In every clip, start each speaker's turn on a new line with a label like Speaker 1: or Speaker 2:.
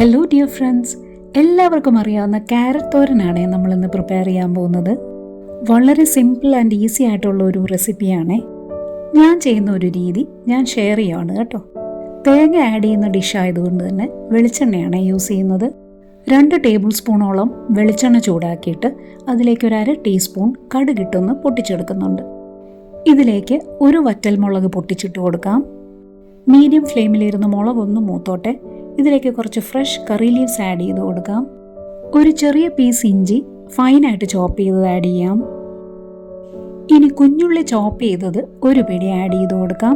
Speaker 1: Hello dear friends, എല്ലാവർക്കും അറിയാവുന്ന carrot തോരനാണ് നമ്മളിന്ന് പ്രിപ്പയർ ചെയ്യാൻ പോകുന്നത്. വളരെ സിമ്പിൾ ആൻഡ് ഈസി ആയിട്ടുള്ള ഒരു റെസിപ്പിയാണ്. ഞാൻ ചെയ്യുന്ന ഒരു രീതി ഞാൻ ഷെയർ ചെയ്യുകയാണ് കേട്ടോ. തേങ്ങ ആഡ് ചെയ്യുന്ന ഡിഷ് ആയതുകൊണ്ട് തന്നെ വെളിച്ചെണ്ണയാണ് യൂസ് ചെയ്യുന്നത്. 2 ടേബിൾ സ്പൂണോളം വെളിച്ചെണ്ണ ചൂടാക്കിയിട്ട് അതിലേക്ക് ഒരു 1/2 ടീസ്പൂൺ കടുകിട്ടൊന്ന് പൊട്ടിച്ചെടുക്കുന്നുണ്ട്. ഇതിലേക്ക് ഒരു വറ്റൽമുളക് പൊട്ടിച്ചിട്ട് കൊടുക്കാം. മീഡിയം ഫ്ലെയിമിലിരുന്ന് മുളകൊന്ന് മൂത്തോട്ടെ. ഇതിലേക്ക് കുറച്ച് ഫ്രഷ് കറി ലീവ്സ് ആഡ് ചെയ്ത് കൊടുക്കാം. ഒരു ചെറിയ പീസ് ഇഞ്ചി ഫൈനായിട്ട് ചോപ്പ് ചെയ്തത് ആഡ് ചെയ്യാം. ഇനി കുഞ്ഞുള്ളി ചോപ്പ് ചെയ്തത് ഒരു പിടി ആഡ് ചെയ്ത് കൊടുക്കാം.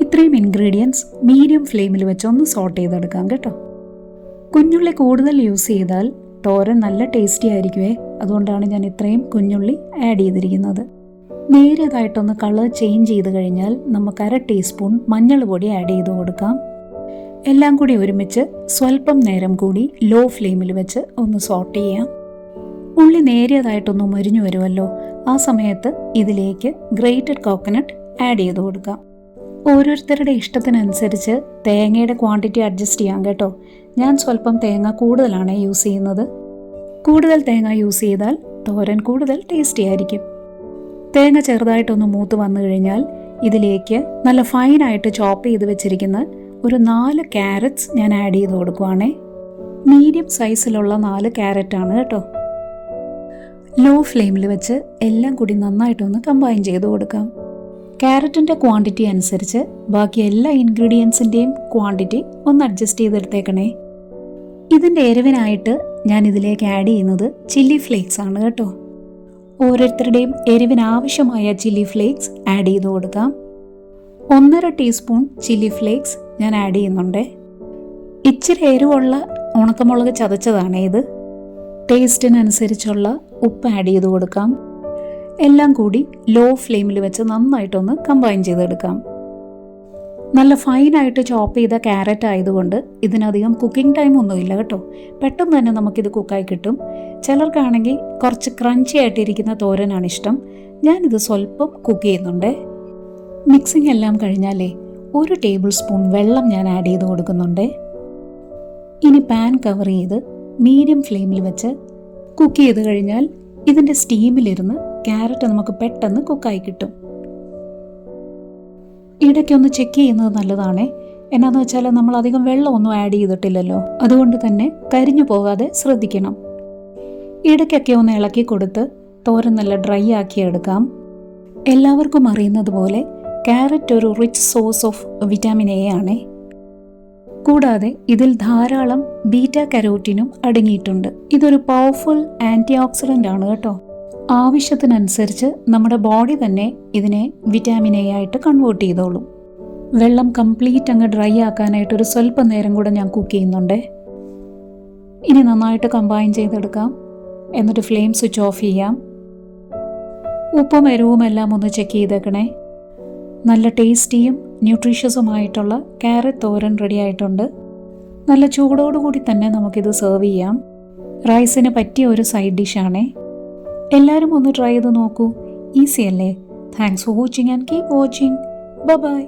Speaker 1: ഇത്രയും ഇൻഗ്രീഡിയൻസ് മീഡിയം ഫ്ലെയിമിൽ വെച്ചൊന്ന് സോട്ട് ചെയ്തെടുക്കാം കേട്ടോ. കുഞ്ഞുള്ളി കൂടുതൽ യൂസ് ചെയ്താൽ തോരൻ നല്ല ടേസ്റ്റി ആയിരിക്കുമേ. അതുകൊണ്ടാണ് ഞാൻ ഇത്രയും കുഞ്ഞുള്ളി ആഡ് ചെയ്തിരിക്കുന്നത്. നേരിയതായിട്ടൊന്ന് കളർ ചേഞ്ച് ചെയ്ത് കഴിഞ്ഞാൽ നമുക്ക് 1/2 ടീസ്പൂൺ മഞ്ഞൾ പൊടി ആഡ് ചെയ്ത് കൊടുക്കാം. എല്ലാം കൂടി ഒരുമിച്ച് സ്വല്പം നേരം കൂടി ലോ ഫ്ലെയിമിൽ വെച്ച് ഒന്ന് സോട്ട് ചെയ്യാം. ഉള്ളി നേരിയതായിട്ടൊന്ന് മുരിഞ്ഞു വരുമല്ലോ, ആ സമയത്ത് ഇതിലേക്ക് ഗ്രേറ്റഡ് കോക്കനട്ട് ആഡ് ചെയ്ത് കൊടുക്കാം. ഓരോരുത്തരുടെ ഇഷ്ടത്തിനനുസരിച്ച് തേങ്ങയുടെ ക്വാണ്ടിറ്റി അഡ്ജസ്റ്റ് ചെയ്യാം കേട്ടോ. ഞാൻ സ്വല്പം തേങ്ങ കൂടുതലാണ് യൂസ് ചെയ്യുന്നത്. കൂടുതൽ തേങ്ങ യൂസ് ചെയ്താൽ തോരൻ കൂടുതൽ ടേസ്റ്റി ആയിരിക്കും. തേങ്ങ ചെറുതായിട്ടൊന്ന് മൂത്ത് വന്നു കഴിഞ്ഞാൽ ഇതിലേക്ക് നല്ല ഫൈനായിട്ട് ചോപ്പ് ചെയ്ത് വെച്ചിരിക്കുന്ന ഒരു 4 ക്യാരറ്റ്സ് ഞാൻ ആഡ് ചെയ്ത് കൊടുക്കുവാണേ. മീഡിയം സൈസിലുള്ള 4 ക്യാരറ്റാണ് കേട്ടോ. ലോ ഫ്ലെയിമിൽ വെച്ച് എല്ലാം കൂടി നന്നായിട്ടൊന്ന് കമ്പൈൻ ചെയ്ത് കൊടുക്കാം. ക്യാരറ്റിൻ്റെ ക്വാണ്ടിറ്റി അനുസരിച്ച് ബാക്കി എല്ലാ ഇൻഗ്രീഡിയൻസിൻ്റെയും ക്വാണ്ടിറ്റി ഒന്ന് അഡ്ജസ്റ്റ് ചെയ്തെടുത്തേക്കണേ. ഇതിൻ്റെ എരിവിനായിട്ട് ഞാൻ ഇതിലേക്ക് ആഡ് ചെയ്യുന്നത് ചില്ലി ഫ്ലേക്സ് ആണ് കേട്ടോ. ഓരോരുത്തരുടെയും എരിവിനാവശ്യമായ ചില്ലി ഫ്ലേക്സ് ആഡ് ചെയ്ത് കൊടുക്കാം. 1/2 ടീസ്പൂൺ ചില്ലി ഫ്ലേക്സ് ഞാൻ ആഡ് ചെയ്യുന്നുണ്ട്. ഇച്ചിരി എരിവുള്ള ഉണക്കമുളക് ചതച്ചതാണ് ഇത്. ടേസ്റ്റിനനുസരിച്ചുള്ള ഉപ്പ് ആഡ് ചെയ്ത് കൊടുക്കാം. എല്ലാം കൂടി ലോ ഫ്ലെയിമിൽ വെച്ച് നന്നായിട്ടൊന്ന് കമ്പൈൻ ചെയ്തെടുക്കാം. നല്ല ഫൈനായിട്ട് ചോപ്പ് ചെയ്ത ക്യാരറ്റ് ആയതുകൊണ്ട് ഇതിനധികം കുക്കിംഗ് ടൈം ഒന്നുമില്ല കേട്ടോ. പെട്ടെന്ന് തന്നെ നമുക്കിത് കുക്കായി കിട്ടും. ചിലർക്കാണെങ്കിൽ കുറച്ച് ക്രഞ്ചി ആയിട്ടിരിക്കുന്ന തോരനാണ് ഇഷ്ടം. ഞാനിത് സ്വല്പം കുക്ക് ചെയ്യുന്നുണ്ട്. മിക്സിംഗ് എല്ലാം കഴിഞ്ഞാലേ 1 ടേബിൾ സ്പൂൺ വെള്ളം ഞാൻ ആഡ് ചെയ്ത് കൊടുക്കുന്നുണ്ട്. ഇനി പാൻ കവർ ചെയ്ത് മീഡിയം ഫ്ലെയിമിൽ വെച്ച് കുക്ക് ചെയ്ത് കഴിഞ്ഞാൽ ഇതിൻ്റെ സ്റ്റീമിലിരുന്ന് ക്യാരറ്റ് നമുക്ക് പെട്ടെന്ന് കുക്കായി കിട്ടും. ഇടയ്ക്കൊന്ന് ചെക്ക് ചെയ്യുന്നത് നല്ലതാണേ. എന്നാന്ന് വെച്ചാൽ നമ്മൾ അധികം വെള്ളമൊന്നും ആഡ് ചെയ്തിട്ടില്ലല്ലോ, അതുകൊണ്ട് തന്നെ കരിഞ്ഞു പോകാതെ ശ്രദ്ധിക്കണം. ഇടയ്ക്കൊക്കെ ഒന്ന് ഇളക്കി കൊടുത്ത് തോരൻ നല്ല ഡ്രൈ ആക്കി എടുക്കാം. എല്ലാവർക്കും അറിയുന്നത് പോലെ ക്യാരറ്റ് ഒരു rich source of vitamin A ആണേ. കൂടാതെ ഇതിൽ ധാരാളം ബീറ്റ കരോട്ടിനും അടങ്ങിയിട്ടുണ്ട്. ഇതൊരു പവർഫുൾ ആൻറ്റി ഓക്സിഡൻ്റ് ആണ് കേട്ടോ. ആവശ്യത്തിനനുസരിച്ച് നമ്മുടെ ബോഡി തന്നെ ഇതിനെ വിറ്റാമിൻ എ ആയിട്ട് കൺവേർട്ട് ചെയ്തോളും. വെള്ളം കംപ്ലീറ്റ് അങ്ങ് ഡ്രൈ ആക്കാനായിട്ട് ഒരു സ്വല്പം നേരം കൂടെ ഞാൻ കുക്ക് ചെയ്യുന്നുണ്ട്. ഇനി നന്നായിട്ട് കമ്പൈൻ ചെയ്തെടുക്കാം. എന്നിട്ട് ഫ്ലെയിം സ്വിച്ച് ഓഫ് ചെയ്യാം. ഉപ്പും എരിവും എല്ലാം ഒന്ന് ചെക്ക് ചെയ്തേക്കണേ. നല്ല ടേസ്റ്റിയും ന്യൂട്രീഷ്യസുമായിട്ടുള്ള ക്യാരറ്റ് തോരൻ റെഡി ആയിട്ടുണ്ട്. നല്ല ചൂടോടുകൂടി തന്നെ നമുക്കിത് സെർവ് ചെയ്യാം. റൈസിന് പറ്റിയ ഒരു സൈഡ് ഡിഷാണേ. എല്ലാവരും ഒന്ന് ട്രൈ ചെയ്ത് നോക്കൂ. ഈസി അല്ലേ? Thanks for watching and keep watching. Bye bye.